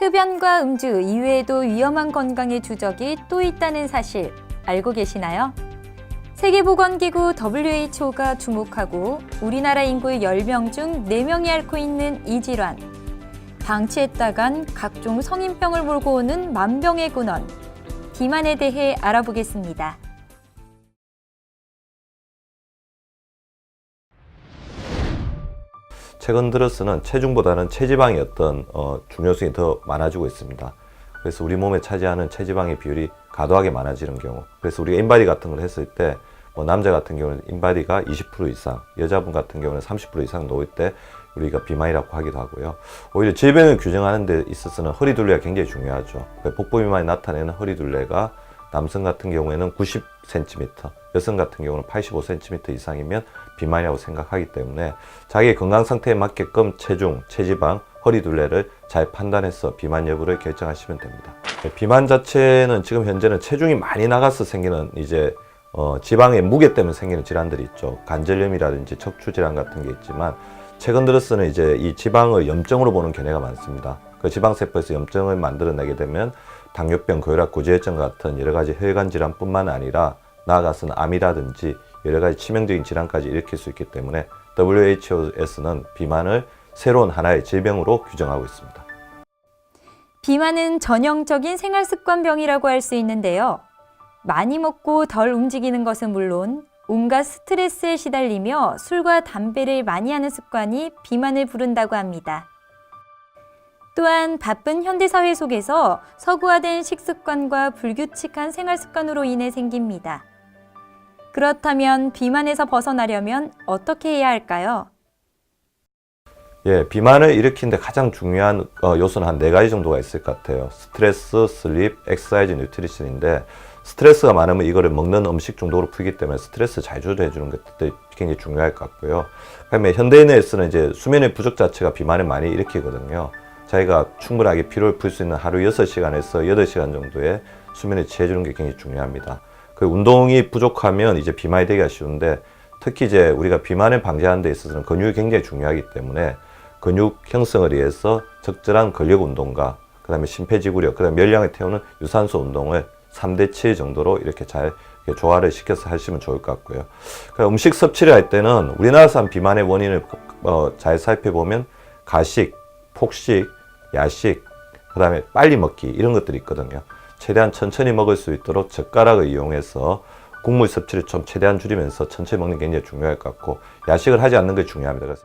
흡연과 음주 이외에도 위험한 건강의 주적이 또 있다는 사실 알고 계시나요? 세계보건기구 WHO가 주목하고 우리나라 인구의 10명 중 4명이 앓고 있는 이 질환. 방치했다간 각종 성인병을 몰고 오는 만병의 근원, 비만에 대해 알아보겠습니다. 최근 들어서는 체중보다는 체지방의 어떤 중요성이 더 많아지고 있습니다. 그래서 우리 몸에 차지하는 체지방의 비율이 과도하게 많아지는 경우, 그래서 우리가 인바디 같은 걸 했을 때 남자 같은 경우는 인바디가 20% 이상, 여자분 같은 경우는 30% 이상 놓을 때 우리가 비만이라고 하기도 하고요. 오히려 질병을 규정하는 데 있어서는 허리둘레가 굉장히 중요하죠. 복부 비만이 나타내는 허리둘레가 남성 같은 경우에는 90cm, 여성 같은 경우는 85cm 이상이면 비만이라고 생각하기 때문에 자기의 건강 상태에 맞게끔 체중, 체지방, 허리둘레를 잘 판단해서 비만 여부를 결정하시면 됩니다. 비만 자체는 지금 현재는 체중이 많이 나가서 생기는 지방의 무게 때문에 생기는 질환들이 있죠. 관절염이라든지 척추질환 같은 게 있지만 최근 들어서는 이 지방을 염증으로 보는 견해가 많습니다. 그 지방세포에서 염증을 만들어내게 되면 당뇨병, 고혈압, 고지혈증 같은 여러 가지 혈관 질환뿐만 아니라 나아가서는 암이라든지 여러 가지 치명적인 질환까지 일으킬 수 있기 때문에 WHO에서는 비만을 새로운 하나의 질병으로 규정하고 있습니다. 비만은 전형적인 생활습관병이라고 할 수 있는데요. 많이 먹고 덜 움직이는 것은 물론 온갖 스트레스에 시달리며 술과 담배를 많이 하는 습관이 비만을 부른다고 합니다. 또한 바쁜 현대사회 속에서 서구화된 식습관과 불규칙한 생활습관으로 인해 생깁니다. 그렇다면 비만에서 벗어나려면 어떻게 해야 할까요? 비만을 일으키는데 가장 중요한 요소는 한 4가지 정도가 있을 것 같아요. 스트레스, 슬립, 엑서사이즈, 뉴트리션인데 스트레스가 많으면 이거를 먹는 음식 중독으로 풀기 때문에 스트레스 잘 조절해 주는 것들이 굉장히 중요할 것 같고요. 그다음에 현대인에서는 수면의 부족 자체가 비만을 많이 일으키거든요. 자기가 충분하게 피로를 풀 수 있는 하루 6시간에서 8시간 정도의 수면에 취해 주는 게 굉장히 중요합니다. 그 운동이 부족하면 비만이 되기가 쉬운데 특히 우리가 비만을 방지하는 데 있어서는 근육이 굉장히 중요하기 때문에 근육 형성을 위해서 적절한 근력 운동과 그다음에 심폐지구력, 그다음에 열량을 태우는 유산소 운동을 3대 7 정도로 이렇게 잘 조화를 시켜서 하시면 좋을 것 같고요. 음식 섭취를 할 때는 우리나라 사람 비만의 원인을 잘 살펴보면 가식, 폭식, 야식, 그다음에 빨리 먹기 이런 것들이 있거든요. 최대한 천천히 먹을 수 있도록 젓가락을 이용해서 국물 섭취를 좀 최대한 줄이면서 천천히 먹는 게 굉장히 중요할 것 같고 야식을 하지 않는 게 중요합니다. 그래서